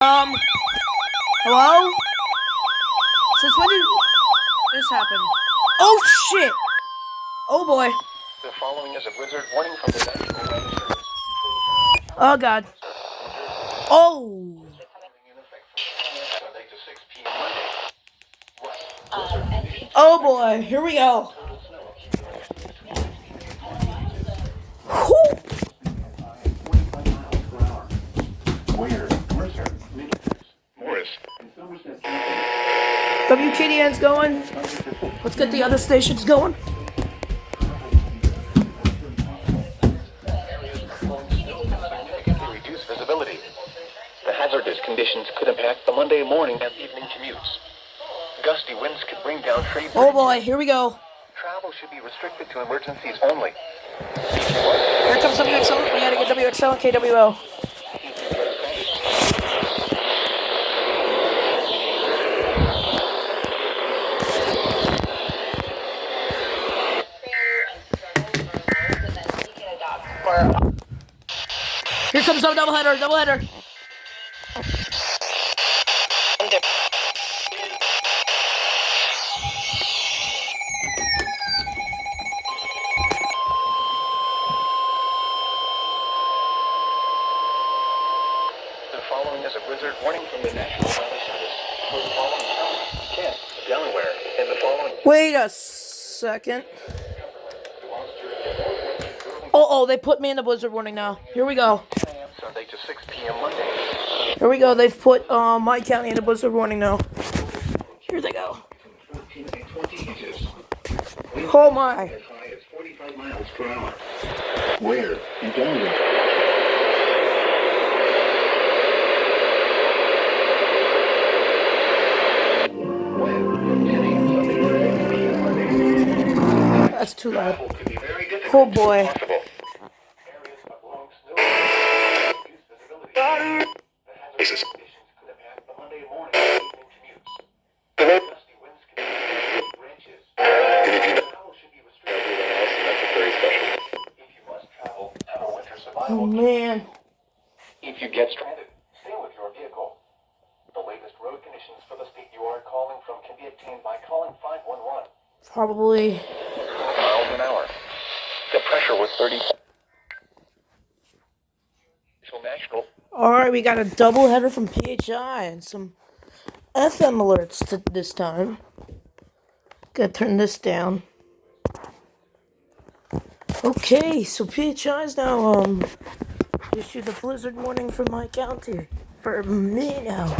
Hello? Since when did this happen? Oh, shit! Oh, boy. The following is a blizzard warning from the National Weather Service. Oh, God. Oh! Oh, boy. Here we go. Whew. WKDN's going. Let's get the other stations going. Significantly reduced visibility. The hazardous conditions could impact the Monday morning and evening commutes. Gusty winds could bring down trade. Oh boy, here we go. Travel should be restricted to emergencies only. Here comes WXL. We gotta get WXL and KWO. Here comes our doubleheader. The following is a blizzard warning from the National Weather Service. For the following counties, Kent, Delaware, and the following. Wait a second. Oh, they put me in the blizzard warning now. Here we go. 10 a.m. Sunday to 6 p.m. Monday. Here we go. They've put my county in the blizzard warning now. Here they go. 14 to 20 inches. Oh my. As high as 45 miles per hour. Where? In Delaware. That's too loud. Oh boy. Oh man. If you get stranded, stay with your vehicle. The latest road conditions for the state you are calling from can be obtained by calling 511. Probably. Miles an hour. The pressure was 30. National. Alright, we got a doubleheader from PHI and some FM alerts this time. Gotta turn this down. Okay, so PHI's now issued the blizzard warning for my county. For me now.